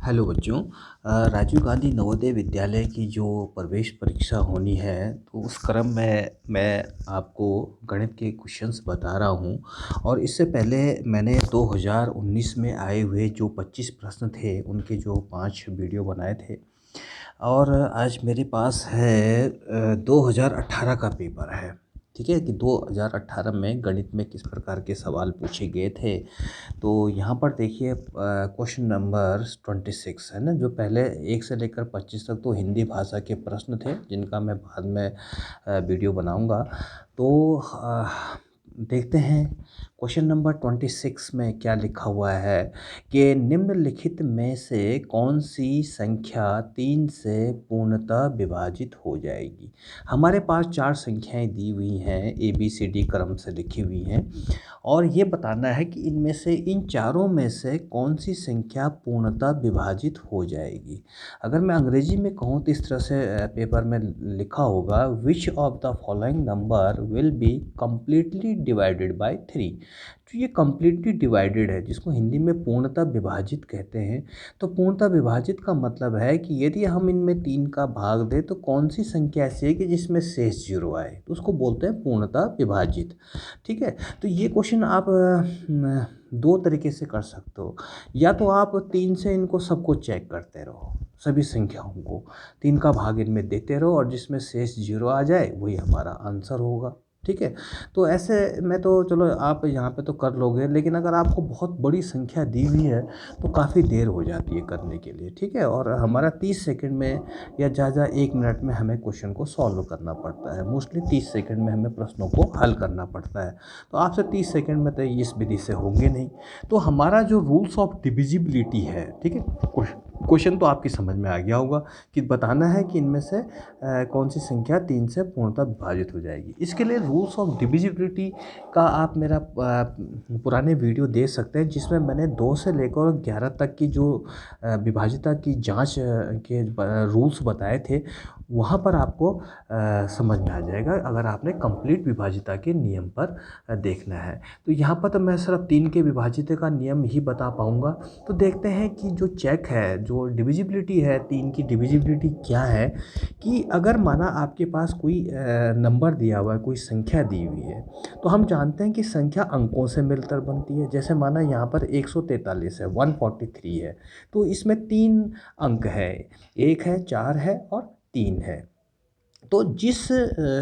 Hello बच्चों। राजीव गांधी नवोदय विद्यालय की जो प्रवेश परीक्षा होनी है तो उस क्रम में मैं आपको गणित के क्वेश्चंस बता रहा हूं। और इससे पहले मैंने 2019 में आए हुए जो 25 प्रश्न थे उनके जो 5 वीडियो बनाए थे। और आज मेरे पास है 2018 का पेपर है। ठीक है कि 2018 में गणित में किस प्रकार के सवाल पूछे गए थे। तो यहाँ पर देखिए क्वेश्चन नंबर 26 है ना, जो पहले 1 से लेकर 25 तक तो हिंदी भाषा के प्रश्न थे जिनका मैं बाद में वीडियो बनाऊंगा। तो देखते हैं क्वेश्चन नंबर 26 में क्या लिखा हुआ है कि निम्नलिखित में से कौन सी संख्या 3 से पूर्णतः विभाजित हो जाएगी। हमारे पास 4 संख्याएं दी हुई हैं, ए बी सी डी क्रम से लिखी हुई हैं और ये बताना है कि इनमें से इन चारों में से कौन सी संख्या पूर्णतः विभाजित हो जाएगी। अगर मैं अंग्रेजी में कहूँ तो इस तरह से पेपर में लिखा होगा, which of the following number will be completely divided by 3। तो ये कम्प्लीटली डिवाइडेड है जिसको हिंदी में पूर्णतः विभाजित कहते हैं। तो पूर्णतः विभाजित का मतलब है कि यदि हम इनमें 3 का भाग दें तो कौन सी संख्या ऐसी है कि जिसमें शेष 0 आए, तो उसको बोलते हैं पूर्णतः विभाजित। ठीक है, तो ये क्वेश्चन आप दो तरीके से कर सकते हो। या तो आप 3 से इनको सबको चेक करते रहो, सभी संख्याओं को 3 का भाग इनमें देते रहो और जिसमें शेष 0 आ जाए वही हमारा आंसर होगा। ठीक है, तो ऐसे में तो चलो आप यहाँ पे तो कर लोगे, लेकिन अगर आपको बहुत बड़ी संख्या दी हुई है तो काफ़ी देर हो जाती है करने के लिए। ठीक है, और हमारा 30 सेकंड में या ज़्यादा 1 मिनट में हमें क्वेश्चन को सॉल्व करना पड़ता है। मोस्टली 30 सेकंड में हमें प्रश्नों को हल करना पड़ता है। तो आपसे 30 सेकंड में तो इस विधि से होंगे नहीं। तो हमारा जो रूल्स ऑफ डिविजिबिलिटी है, ठीक है, क्वेश्चन तो आपकी समझ में आ गया होगा कि बताना है कि इनमें से कौन सी संख्या 3 से पूर्णतः विभाजित हो जाएगी। इसके लिए रूल्स ऑफ डिविजिबिलिटी का आप मेरा पुराने वीडियो देख सकते हैं जिसमें मैंने 2 से लेकर 11 तक की जो विभाजिता की जांच के रूल्स बताए थे। वहाँ पर आपको समझ में आ जाएगा अगर आपने कंप्लीट विभाजिता के नियम पर देखना है। तो यहाँ पर तो मैं सिर्फ 3 के विभाजिता का नियम ही बता पाऊँगा। तो देखते हैं कि जो चेक है, जो डिविजिबिलिटी है, 3 की डिविजिबिलिटी क्या है। कि अगर माना आपके पास कोई नंबर दिया हुआ है, कोई संख्या दी हुई है, तो हम जानते हैं कि संख्या अंकों से मिलकर बनती है। जैसे माना यहाँ पर 143 है, 143 है, तो इसमें 3 अंक है, 1 है, 4 है और 3 है। तो जिस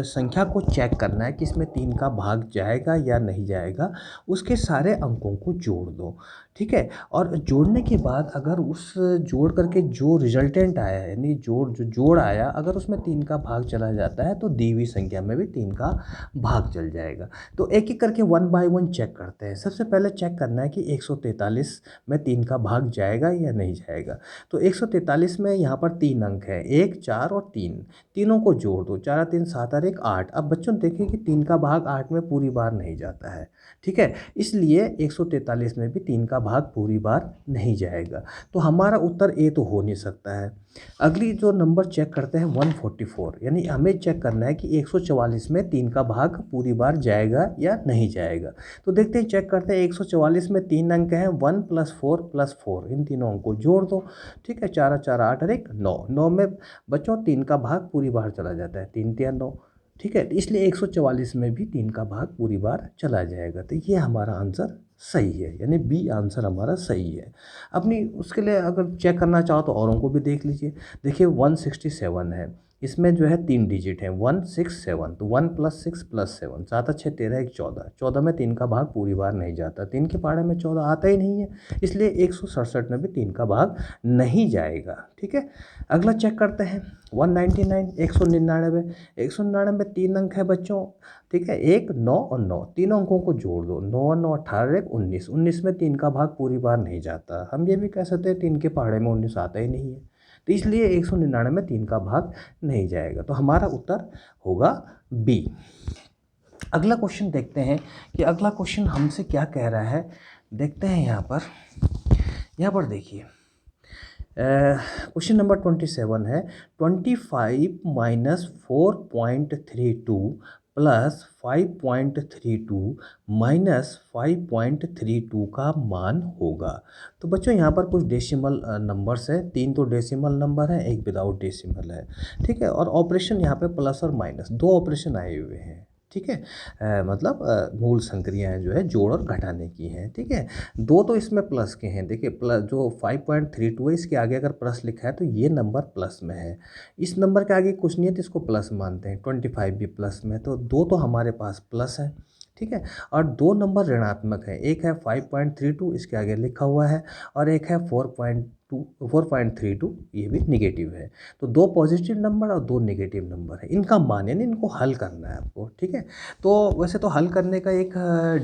संख्या को चेक करना है कि इसमें 3 का भाग जाएगा या नहीं जाएगा, उसके सारे अंकों को जोड़ दो। ठीक है, और जोड़ने के बाद अगर उस जोड़ करके जो रिजल्टेंट आया है, यानी जो जोड़ आया, अगर उसमें 3 का भाग चला जाता है तो दी हुई संख्या में भी 3 का भाग चल जाएगा। तो एक एक करके 1 बाय 1 चेक करते हैं। सबसे पहले चेक करना है कि 143 में 3 का भाग जाएगा या नहीं जाएगा। तो 143 में यहाँ पर 3 अंक है, 1, 4 और 3, तीनों को जोड़ दो, 4 3 7 और 1 8। अब बच्चों देखिए कि 3 का भाग 8 में पूरी बार नहीं जाता है। ठीक है, इसलिए 143 में भी 3 का भाग पूरी बार नहीं जाएगा। तो हमारा उत्तर ए तो हो नहीं सकता है। अगली जो नंबर चेक करते हैं 144, यानी हमें चेक करना है कि 144 में 3 का भाग पूरी बार जाएगा या नहीं जाएगा। तो देखते हैं, चेक करते हैं। 144 में 3 अंक हैं, 1 + 4 + 4, इन तीनों अंकों को जोड़ दो। ठीक है, 4 4 8 और 1 9, 9 में बच्चों 3 का भाग पूरी बार चला जाता है, 3 3 9। ठीक है, इसलिए 144 में भी 3 का भाग पूरी बार चला जाएगा। तो ये हमारा आंसर सही है, यानी बी आंसर हमारा सही है। अपनी उसके लिए अगर चेक करना चाहो तो औरों को भी देख लीजिए। देखिए 167 है, इसमें जो है 3 डिजिट है, 167, तो 1 + 6 + 7, 7 6 13 1 14, 14 में 3 का भाग पूरी बार नहीं जाता, 3 के पहाड़े में 14 आता ही नहीं है, इसलिए 167 में भी 3 का भाग नहीं जाएगा। ठीक है, अगला चेक करते हैं 199, 199, 199 3 अंक है बच्चों। ठीक है, 1 9 और 9, तीनों अंकों को जोड़ दो, 9 और 9 18 1 19, 19 में 3 का भाग पूरी बार नहीं जाता। हम ये भी कह सकते हैं 3 के पहाड़े में 19 आता ही नहीं है, तो इसलिए 199 में 3 का भाग नहीं जाएगा। तो हमारा उत्तर होगा बी। अगला क्वेश्चन देखते हैं कि अगला क्वेश्चन हमसे क्या कह रहा है। देखते हैं यहाँ पर देखिए क्वेश्चन नंबर 27 है, 25 - 4.32 प्लस 5.32 माइनस 5.32 का मान होगा। तो बच्चों यहाँ पर कुछ डेसिमल नंबर्स है, 3 तो डेसिमल नंबर है, एक विदाउट डेसिमल है, ठीक है। और ऑपरेशन यहाँ पे प्लस और माइनस 2 ऑपरेशन आए हुए हैं, ठीक है। मतलब मूल संक्रियाएँ जो है जोड़ और घटाने की हैं, ठीक है। 2 तो इसमें प्लस के हैं, देखिए प्लस जो 5.32 है इसके आगे अगर प्लस लिखा है तो ये नंबर प्लस में है। इस नंबर के आगे कुछ नहीं है तो इसको प्लस मानते हैं, 25 भी प्लस में, तो 2 तो हमारे पास प्लस है, ठीक है। और 2 नंबर ऋणात्मक है, एक है 5.32 इसके आगे लिखा हुआ है, और एक है 4.32 ये भी निगेटिव है। तो 2 पॉजिटिव नंबर और 2 नेगेटिव नंबर है, इनका मान यानी इनको हल करना है आपको, ठीक है। तो वैसे तो हल करने का एक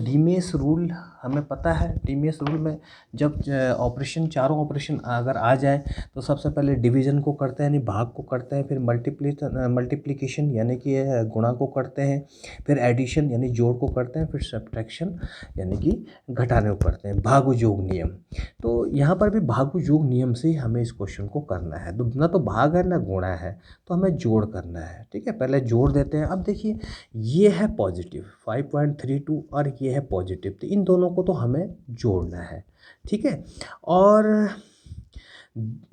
डीमेस रूल हमें पता है। डीमेस रूल में जब ऑपरेशन, चारों ऑपरेशन अगर आ जाए तो सबसे पहले डिवीज़न को करते हैं यानी भाग को करते हैं, फिर मल्टीप्लिकेशन यानी कि गुणा को करते हैं, फिर एडिशन यानी जोड़ को करते हैं, फिर सब्ट्रैक्शन यानी कि घटाने को करते हैं, भागु योग नियम। तो यहाँ पर भी भागु योग नियम से ही हमें इस क्वेश्चन को करना है। तो ना तो भाग है ना गुणा है, तो हमें जोड़ करना है, ठीक है। पहले जोड़ देते हैं। अब देखिए ये है पॉजिटिव 5.32 और ये है पॉजिटिव, तो इन दोनों को तो हमें जोड़ना है, ठीक है। और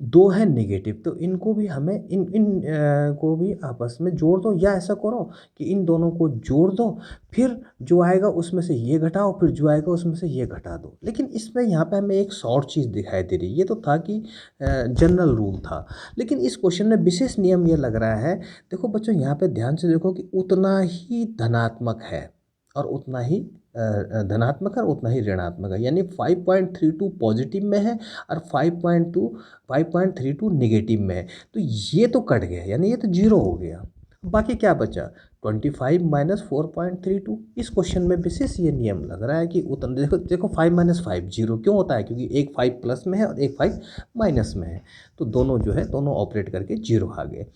2 है नेगेटिव, तो इनको भी हमें इन इन को भी आपस में जोड़ दो, या ऐसा करो कि इन दोनों को जोड़ दो, फिर जो आएगा उसमें से ये घटाओ, फिर जो आएगा उसमें से ये घटा दो। लेकिन इसमें यहाँ पे हमें एक शॉर्ट चीज़ दिखाई दे रही है, ये तो था कि जनरल रूल था, लेकिन इस क्वेश्चन में विशेष नियम ये लग रहा है। देखो बच्चों यहाँ पे ध्यान से देखो कि उतना ही धनात्मक है और उतना ही धनात्मक है और उतना ही ऋणात्मक है, यानी 5.32 पॉजिटिव में है और 5.32 नेगेटिव में है। तो ये तो कट गया, यानी ये तो जीरो हो गया। बाकी क्या बचा, 25 माइनस 4.32। इस क्वेश्चन में विशेष ये नियम लग रहा है कि उतना देखो देखो 5 माइनस 5 जीरो क्यों होता है, क्योंकि एक 5 प्लस में है और एक 5 माइनस में है, तो दोनों जो है दोनों ऑपरेट करके जीरो आ गए,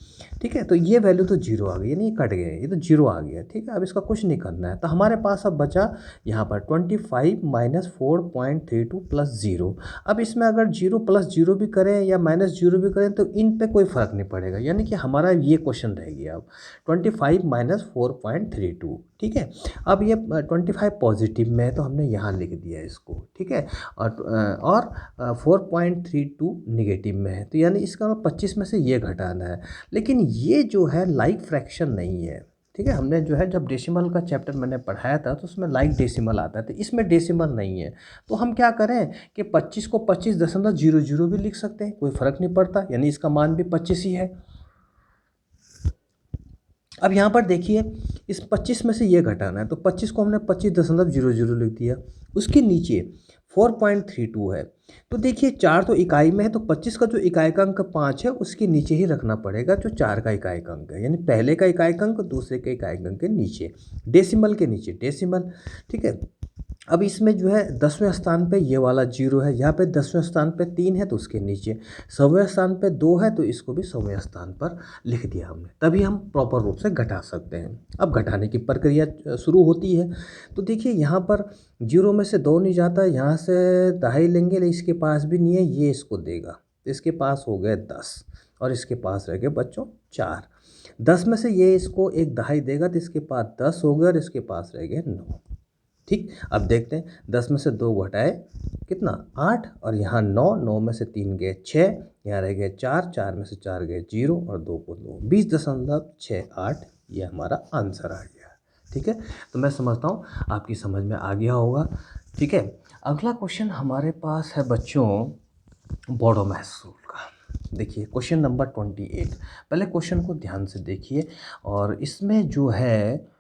ठीक है। तो ये वैल्यू तो जीरो आ गई, यानी ये कट गए, ये तो जीरो आ गया, ठीक है। अब इसका कुछ नहीं करना है, तो हमारे पास अब बचा यहाँ पर 25 माइनस 4.32 प्लस जीरो। अब इसमें अगर जीरो प्लस जीरो भी करें या माइनस जीरो भी करें तो इन पे कोई फ़र्क नहीं पड़ेगा, यानी कि हमारा ये क्वेश्चन रह गया अब 25 माइनस 4.32, ठीक है। अब ये 25 पॉजिटिव में है तो हमने यहाँ लिख दिया इसको, ठीक है। और 4.32 निगेटिव में है, तो यानी इसका 25 में से ये घटाना है। लेकिन ये जो है लाइक फ्रैक्शन नहीं है, ठीक है। हमने जो है जब डेसिमल का चैप्टर मैंने पढ़ाया था तो उसमें लाइक डेसिमल आता है, तो इसमें डेसिमल नहीं है। तो हम क्या करें कि 25 को 25.00 भी लिख सकते हैं, कोई फ़र्क नहीं पड़ता, यानी इसका मान भी 25 ही है। अब यहाँ पर देखिए इस 25 में से ये घटाना है, तो 25 को हमने 25.00 लिख दिया, उसके नीचे 4.32 है। तो देखिए 4 तो इकाई में है, तो 25 का जो इकाई का अंक 5 है उसके नीचे ही रखना पड़ेगा जो 4 का इकाई का अंक है, यानी पहले का इकाई का अंक दूसरे के इकाई का अंक के नीचे, डेसिमल के नीचे डेसिमल, ठीक है। अब इसमें जो है 10वें स्थान पे ये वाला जीरो है, यहाँ पे 10वें स्थान पे 3 है तो उसके नीचे, 100वें स्थान पे 2 है तो इसको भी 100वें स्थान पर लिख दिया हमने, तभी हम प्रॉपर रूप से घटा सकते हैं। अब घटाने की प्रक्रिया शुरू होती है। तो देखिए यहाँ पर जीरो में से 2 नहीं जाता, यहाँ से दहाई लेंगे लेकिन इसके पास भी नहीं है, ये इसको देगा, तो इसके पास हो गए 10 और इसके पास रह गए बच्चों 4। 10 में से ये इसको एक दहाई देगा तो इसके पास 10 हो गए और इसके पास रह गए 9, ठीक। अब देखते हैं 10 में से 2 घटाए कितना 8 और यहाँ 9, 9 में से 3 गए 6, यहाँ रह गए 4, 4 में से 4 गए 0 और 2 को 2, 20.68 ये हमारा आंसर आ गया, ठीक है। तो मैं समझता हूँ आपकी समझ में आ गया होगा, ठीक है। अगला क्वेश्चन हमारे पास है बच्चों बॉडो मैथ्स रूल का। देखिए क्वेश्चन नंबर 28, पहले क्वेश्चन को ध्यान से देखिए, और इसमें जो है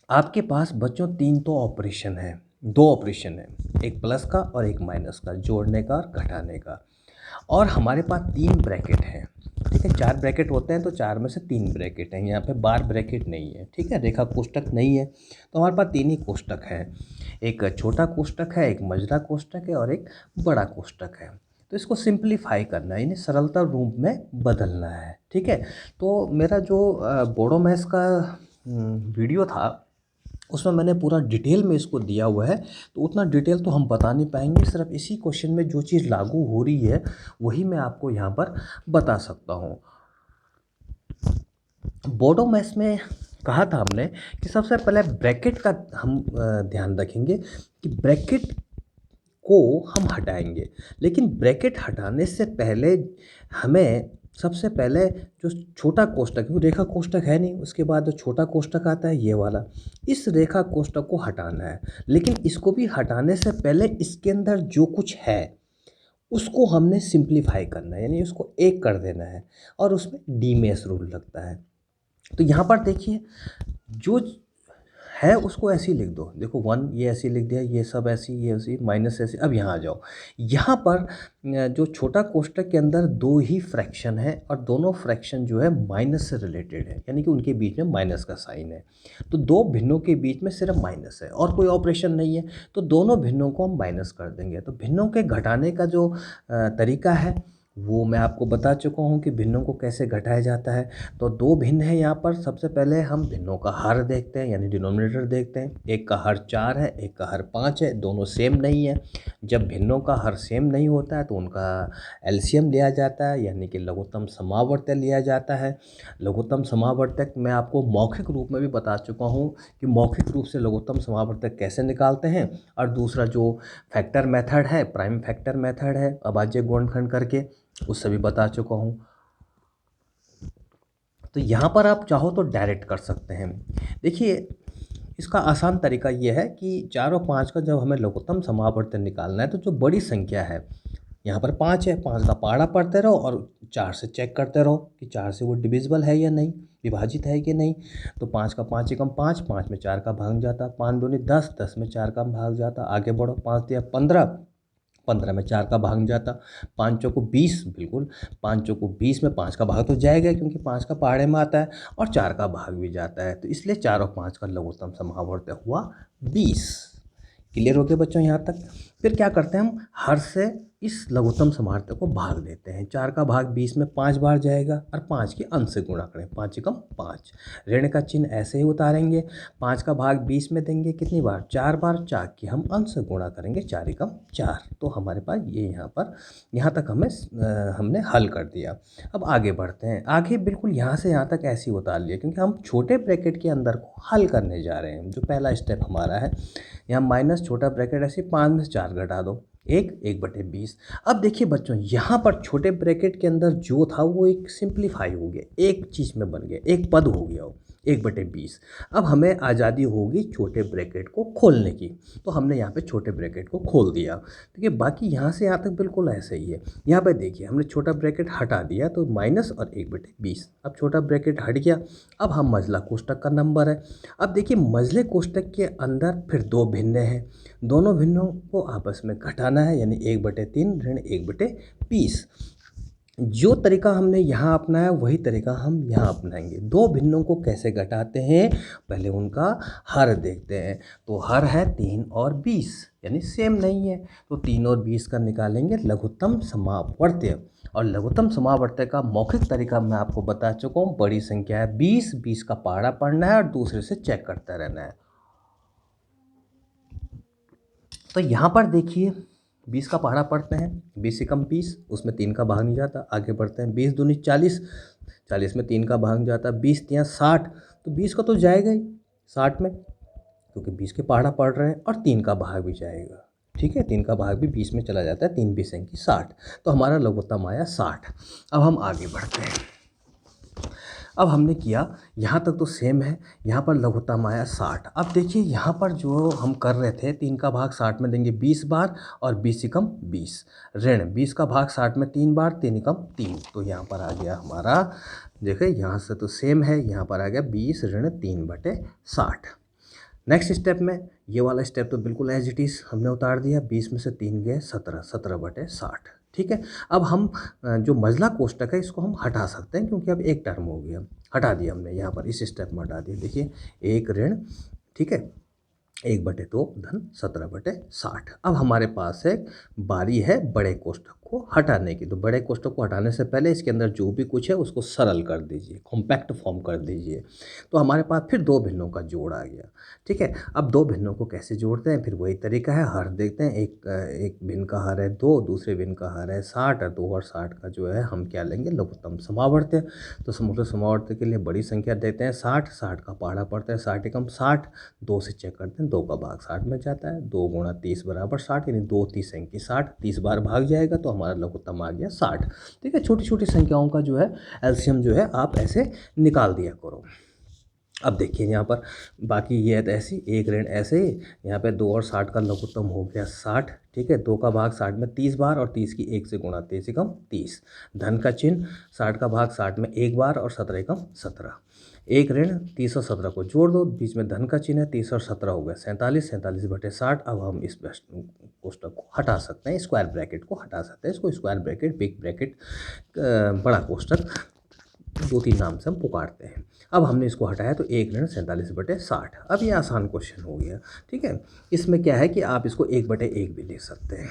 आपके पास बच्चों 3 तो ऑपरेशन है, 2 ऑपरेशन है, एक प्लस का और एक माइनस का, जोड़ने का और घटाने का, और हमारे पास 3 ब्रैकेट हैं, ठीक है। 4 ब्रैकेट होते हैं तो 4 में से 3 ब्रैकेट हैं, यहाँ पे बार ब्रैकेट नहीं है, ठीक है, रेखा कोष्ठक नहीं है, तो हमारे पास 3 ही कोष्ठक है, एक छोटा कोष्ठक है, एक मझला कोष्ठक है और एक बड़ा कोष्ठक है। तो इसको सिंप्लीफाई करना है, इन्हें सरलता रूप में बदलना है, ठीक है। तो मेरा जो बोडो मैथ्स का वीडियो था उसमें मैंने पूरा डिटेल में इसको दिया हुआ है, तो उतना डिटेल तो हम बता नहीं पाएंगे, सिर्फ इसी क्वेश्चन में जो चीज़ लागू हो रही है वही मैं आपको यहाँ पर बता सकता हूँ। बोडो मैथ्स में कहा था हमने कि सबसे पहले ब्रैकेट का हम ध्यान रखेंगे कि ब्रैकेट को हम हटाएँगे। लेकिन ब्रैकेट हटाने से पहले हमें सबसे पहले जो छोटा कोष्ठक है, वो रेखा कोष्ठक है नहीं, उसके बाद जो छोटा कोष्ठक आता है ये वाला, इस रेखा कोष्ठक को हटाना है। लेकिन इसको भी हटाने से पहले इसके अंदर जो कुछ है, उसको हमने सिम्प्लीफ़ाई करना है, यानी उसको एक कर देना है और उसमें डीमेश रूल लगता है। तो यहाँ पर देखिए, जो है उसको ऐसे ही लिख दो। देखो 1 ये ऐसे ही लिख दिया, ये सब ऐसे ही, ये ऐसे ही, माइनस ऐसे। अब यहाँ आ जाओ। यहाँ पर जो छोटा कोष्ठक के अंदर 2 ही फ्रैक्शन है और दोनों फ्रैक्शन जो है माइनस से रिलेटेड है, यानी कि उनके बीच में माइनस का साइन है। तो 2 भिन्नों के बीच में सिर्फ माइनस है और कोई ऑपरेशन नहीं है, तो दोनों भिन्नों को हम माइनस कर देंगे। तो भिन्नों के घटाने का जो तरीका है वो मैं आपको बता चुका हूँ कि भिन्नों को कैसे घटाया जाता है। तो 2 भिन्न हैं यहाँ पर। सबसे पहले हम भिन्नों का हर देखते हैं, यानी डिनोमिनेटर देखते हैं। एक का हर 4 है, एक का हर 5 है, दोनों सेम नहीं है। जब भिन्नों का हर सेम नहीं होता है तो उनका एलसीएम लिया जाता है, यानी कि लघुत्तम समावर्त लिया जाता है। लघुत्तम समावर्तक मैं आपको मौखिक रूप में भी बता चुका हूँ कि मौखिक रूप से लघुत्तम समावर्तक कैसे निकालते हैं। और दूसरा जो फैक्टर मेथड है, प्राइम फैक्टर मेथड है अभाज्य गुणनखंड करके, उससे भी बता चुका हूँ। तो यहाँ पर आप चाहो तो डायरेक्ट कर सकते हैं। देखिए, इसका आसान तरीका ये है कि 4 और 5 का जब हमें लघुत्तम समावर्तन निकालना है, तो जो बड़ी संख्या है, यहाँ पर 5 है, 5 का पहाड़ा पढ़ते रहो और 4 से चेक करते रहो कि 4 से वो डिविजिबल है या नहीं, विभाजित है कि नहीं। तो 5 का 5 एकम 5, 5 में 4 का भाग जाता, 5 दूनी 10, 10 में 4 का भाग जाता। आगे बढ़ो, 5 दिया 15, 15 में 4 का भाग जाता। 5 चौको 20, बिल्कुल 5 चौको 20 में 5 का भाग तो जाएगा, क्योंकि 5 का पहाड़े में आता है और 4 का भाग भी जाता है। तो इसलिए 4 और 5 का लघुत्तम समावर्त हुआ 20। क्लियर हो गया बच्चों यहाँ तक? फिर क्या करते हैं हम, हर से इस लघुत्तम समावर्त को भाग देते हैं। 4 का भाग 20 में 5 बार जाएगा और 5 के अंश से गुणा करें, 5 एकम 5। ऋण का चिन्ह ऐसे ही उतारेंगे, 5 का भाग 20 में देंगे कितनी बार, 4 बार। 4 की हम अंश से गुणा करेंगे, 4 एकम 4। तो हमारे पास ये यहाँ पर, यहाँ तक हमने हल कर दिया। अब आगे बढ़ते हैं। आगे बिल्कुल यहाँ से यहाँ तक ऐसे ही उतार लिया, क्योंकि हम छोटे ब्रैकेट के अंदर को हल करने जा रहे हैं। जो पहला स्टेप हमारा है, यहाँ माइनस छोटा ब्रैकेट ऐसे 5 में से 4 घटा दो, 1/20। अब देखिए बच्चों, यहाँ पर छोटे ब्रैकेट के अंदर जो था वो एक सिंप्लीफाई हो गया, एक चीज़ में बन गया, एक पद हो गया वो, 1/20। अब हमें आज़ादी होगी छोटे ब्रैकेट को खोलने की, तो हमने यहाँ पे छोटे ब्रैकेट को खोल दिया। देखिए, बाकी यहाँ से यहाँ तक बिल्कुल ऐसा ही है। यहाँ पे देखिए, हमने छोटा ब्रैकेट हटा दिया तो माइनस और 1/20। अब छोटा ब्रैकेट हट गया। अब हम मझला कोष्ठक का नंबर है। अब देखिए, मझले कोष्ठक के अंदर फिर 2 भिन्न हैं, दोनों भिन्नों को आपस में घटाना है, यानी 1/3 ऋण 1/20। जो तरीका हमने यहाँ अपनाया वही तरीका हम यहाँ अपनाएंगे। 2 भिन्नों को कैसे घटाते हैं, पहले उनका हर देखते हैं। तो हर है 3 और 20, यानी सेम नहीं है, तो 3 और 20 का निकालेंगे लघुत्तम समावर्त्य। और लघुत्तम समावर्त्य का मौखिक तरीका मैं आपको बता चुका हूँ। बड़ी संख्या है 20, 20 का पहाड़ा पढ़ना है और दूसरे से चेक करता रहना है। तो यहाँ पर देखिए, 20 का पहाड़ा पढ़ते हैं, 20 एकम 20, उसमें 3 का भाग नहीं जाता। आगे बढ़ते हैं, 20 दूनी 40, 40 में 3 का भाग जाता, 20 तियाँ 60, तो 20 का तो जाएगा ही 60 में, क्योंकि 20 के पहाड़ा पढ़ रहे हैं, और 3 का भाग भी जाएगा। ठीक है, 3 का भाग भी 20 में चला जाता है, 3 20 की 60, तो हमारा लघुत्तम आया 60। अब हम आगे बढ़ते हैं। अब हमने किया, यहाँ तक तो सेम है, यहाँ पर लघुत्तम आया 60। अब देखिए, यहाँ पर जो हम कर रहे थे, 3 का भाग 60 में देंगे 20 बार और 20 एकम 20, ऋण 20 का भाग 60 में 3 बार, 3 एकम 3। तो यहाँ पर आ गया हमारा, देखिए यहाँ से तो सेम है, यहाँ पर आ गया 20 ऋण 3/60। नेक्स्ट स्टेप में, ये वाला स्टेप तो बिल्कुल एज इट इज़ हमने उतार दिया। 20 में से 3 गए 17, 17/60। ठीक है, अब हम जो मझला कोष्ठक है इसको हम हटा सकते हैं, क्योंकि अब एक टर्म हो गया, हटा दिया हमने यहाँ पर, इस स्टेप में हटा दिया। देखिए, एक ऋण, ठीक है, 1/2 धन 17/60। अब हमारे पास है, बारी है बड़े कोष्ठक को हटाने की। तो बड़े कोष्ठक को हटाने से पहले इसके अंदर जो भी कुछ है उसको सरल कर दीजिए, कॉम्पैक्ट फॉर्म कर दीजिए। तो हमारे पास फिर 2 भिन्नों का जोड़ आ गया, ठीक है। अब 2 भिन्नों को कैसे जोड़ते हैं, फिर वही तरीका है, हर देखते हैं। एक भिन्न का हर है 2, दूसरे भिन्न का हर है 60 और 2 और 60 का जो है हम क्या लेंगे, लघुत्तम समावर्त्य। तो समूह समावर्त्य के लिए बड़ी संख्या देते हैं 60, 60 का पहाड़ा पड़ता है 60 एकम 60, 2 से चेक करते हैं, 2 का भाग 60 में जाता है, 2 गुणा 30 बराबर 60, यानी 2 30 की 60, 30 बार भाग जाएगा तो हमारा लघुत्तम आ गया 60। ठीक है, छोटी छोटी संख्याओं का जो है एलसीएम जो है आप ऐसे निकाल दिया करो। अब देखिए यहाँ पर बाकी ये है तो ऐसी एक ऋण ऐसे ही, यहाँ पे 2 और 60 का लघुत्तम हो गया 60, ठीक है। 2 का भाग 60 में 30 बार और 30 की 1 से गुणा 30 एकम 30, धन का चिन्ह, 60 का भाग 60 में 1 बार और 17 एकम 17, एक ऋण 30 और 17 को जोड़ दो, बीच में धन का चिन्ह है, 30 और 17 हो गया 47, 47 बटे 60। अब हम इस कोष्टक को हटा सकते हैं, स्क्वायर ब्रैकेट को हटा सकते हैं, इसको स्क्वायर ब्रैकेट, बिग ब्रैकेट, बड़ा कोष्टक, 2-3 नाम से हम पुकारते हैं। अब हमने इसको हटाया तो एक ऋण 47 बटे 60। अब ये आसान क्वेश्चन हो गया, ठीक है। इसमें क्या है कि आप इसको 1 बटे 1 भी लिख सकते हैं,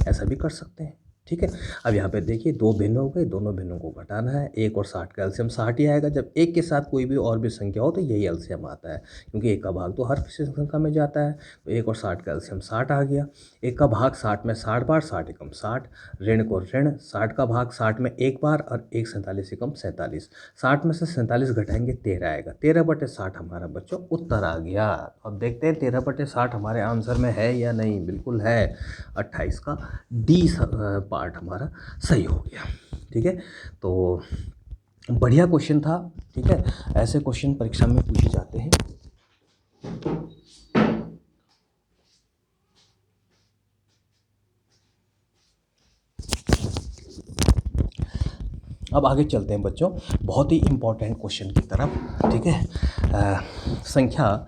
ऐसा भी कर सकते हैं, ठीक है। अब यहाँ पे देखिए 2 भिन्न हो गए, दोनों भिन्नों को घटाना है, 1 और 60 का एलसीएम 60 ही आएगा। जब 1 के साथ कोई भी और भी संख्या हो तो यही एलसीएम आता है, क्योंकि 1 का भाग तो हर किसी संख्या में जाता है। तो 1 और 60 का एलसीएम 60 आ गया। 1 का भाग 60 में 60 बार, 60 एकम 60, ऋण को ऋण, 60 का भाग 60 में 1 बार और 1 47 एकम 47, 60 में से 47 घटाएंगे 13 आएगा, 13 बटे 60 हमारा बच्चों उत्तर आ गया। अब देखते हैं 13 बटे 60 हमारे आंसर में है या नहीं। बिल्कुल है, 28 का डी पार्ट हमारा सही हो गया, ठीक है। तो बढ़िया क्वेश्चन था, ठीक है। ऐसे क्वेश्चन परीक्षा में पूछे जाते हैं। अब आगे चलते हैं बच्चों, बहुत ही इम्पोर्टेंट क्वेश्चन की तरफ, ठीक है। संख्या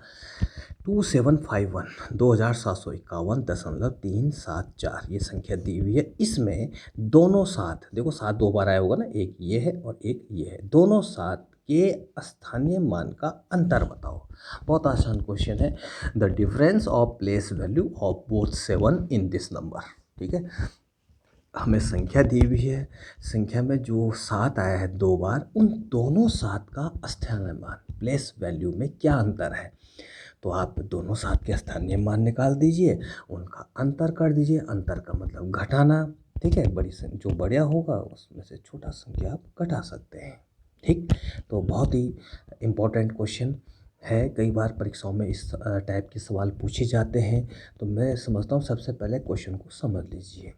2751 2751.374 ये संख्या दी हुई है। इसमें दोनों साथ, देखो साथ 2 बार आया होगा ना, एक ये है और एक ये है, दोनों साथ के स्थानीय मान का अंतर बताओ। बहुत आसान क्वेश्चन है। The difference of place value of both 7 in this number, ठीक है। हमें संख्या दी हुई है, संख्या में जो 7 आया है 2 बार, उन दोनों 7 का स्थानीय मान, प्लेस वैल्यू में क्या अंतर है। तो आप दोनों 7 के स्थानीय मान निकाल दीजिए, उनका अंतर कर दीजिए, अंतर का मतलब घटाना, ठीक है। बड़ी जो बड़ा होगा उसमें से छोटा संख्या आप घटा सकते हैं, ठीक। तो बहुत ही इम्पोर्टेंट क्वेश्चन है, कई बार परीक्षाओं में इस टाइप के सवाल पूछे जाते हैं। तो मैं समझता हूँ सबसे पहले क्वेश्चन को समझ लीजिए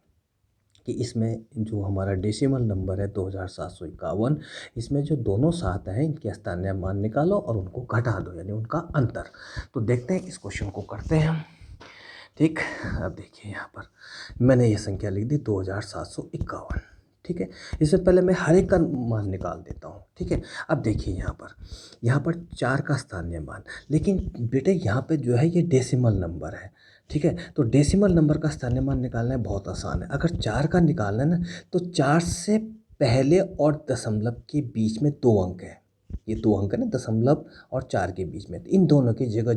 कि इसमें जो हमारा डेसिमल नंबर है 2751, इसमें जो दोनों 7 हैं इनके स्थानीय मान निकालो और उनको घटा दो, यानी उनका अंतर। तो देखते हैं इस क्वेश्चन को करते हैं हम, ठीक। अब देखिए यहाँ पर मैंने ये संख्या लिख दी 2751, ठीक है। इससे पहले मैं हर एक का मान निकाल देता हूँ, ठीक है। अब देखिए यहाँ पर 4 का स्थानीय मान, लेकिन बेटे यहाँ पे जो है ये डेसिमल नंबर है, ठीक है। तो डेसिमल नंबर का स्थानीय मान निकालना है, बहुत आसान है। अगर 4 का निकालना है ना, तो 4 से पहले और दशमलव के बीच में 2 अंक है, ये 2 अंक है ना, दशमलव और 4 के बीच में, तो इन दोनों की जगह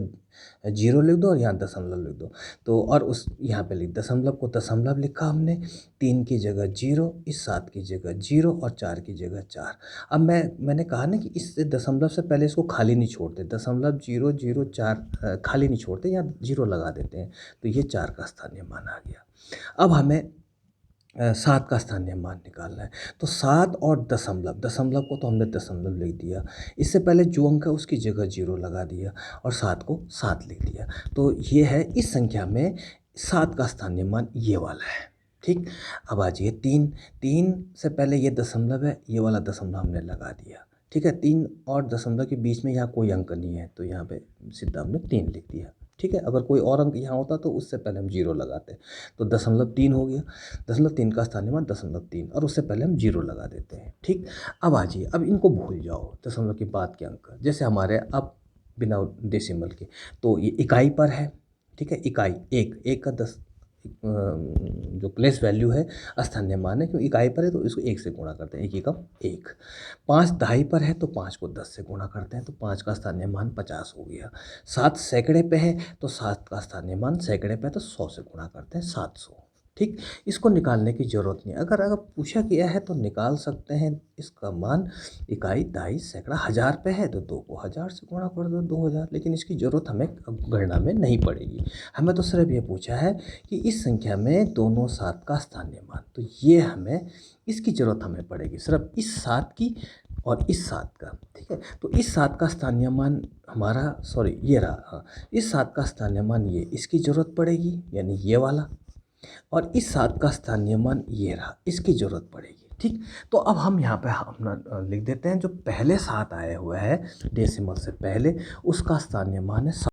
0 लिख दो और यहाँ दशमलव लिख दो। तो और उस यहाँ पे लिख, दशमलव को दशमलव लिखा हमने, 3 की जगह 0, इस 7 की जगह 0 और 4 की जगह 4। अब मैंने कहा ना कि इस दशमलव से पहले इसको खाली नहीं छोड़ते, दशमलव 0 0 4 खाली नहीं छोड़ते, यहाँ 0 लगा देते हैं। तो ये 4 का स्थानीय मान आ गया। अब हमें 7 का स्थानीय मान निकालना है। तो 7 और दशमलव, दशमलव को तो हमने दशमलव लिख दिया, इससे पहले जो अंक है उसकी जगह 0 लगा दिया और 7 को 7 लिख दिया। तो ये है, इस संख्या में 7 का स्थानीय मान ये वाला है, ठीक। अब आ जाइए 3 से पहले ये दशमलव है, ये वाला दशमलव हमने लगा दिया, ठीक है। 3 और दशमलव के बीच में यहाँ कोई अंक नहीं है, तो यहाँ पे सीधा हमने 3 लिख दिया, ठीक है। अगर कोई और अंक यहाँ होता तो उससे पहले हम 0 लगाते, तो 0.3 हो गया, 0.3 का स्थानीय मान 0.3 और उससे पहले हम 0 लगा देते हैं, ठीक। अब आ जाइए, अब इनको भूल जाओ, दशमलव के बाद के अंक, जैसे हमारे अब बिना डेसिमल के, तो ये इकाई पर है, ठीक है। इकाई एक का 10 जो प्लेस वैल्यू है स्थानीय मान है, क्योंकि इकाई पर है तो इसको 1 से गुणा करते हैं, 1 एकम 1। 5 दहाई पर है तो 5 को 10 से गुणा करते हैं, तो 5 का स्थानीय मान 50 हो गया। 7 सैकड़े पे है तो 7 का स्थानीय मान सैकड़े पे है तो 100 से गुणा करते हैं, 700, ठीक। इसको निकालने की ज़रूरत नहीं है। अगर अगर पूछा गया है तो निकाल सकते हैं। इसका मान इकाई, दहाई, सैकड़ा, हज़ार पे है तो 2 को 1000 से गुणा कर दो, 2000। लेकिन इसकी ज़रूरत हमें अब गणना में नहीं पड़ेगी। हमें तो सिर्फ़ ये पूछा है कि इस संख्या में दोनों 7 का स्थानीय मान, तो ये हमें इसकी ज़रूरत हमें पड़ेगी सिर्फ़ इस 7 की और इस 7 का, ठीक है। तो इस 7 का स्थानीय मान हमारा, सॉरी ये रहा, हाँ, इस 7 का स्थानीय मान ये इसकी ज़रूरत पड़ेगी, यानी ये वाला। और इस 7 का स्थानीय मान ये रहा, इसकी ज़रूरत पड़ेगी, ठीक। तो अब हम यहाँ पे अपना लिख देते हैं, जो पहले 7 आए हुए हैं डेसिमल से पहले, उसका स्थानीय मान है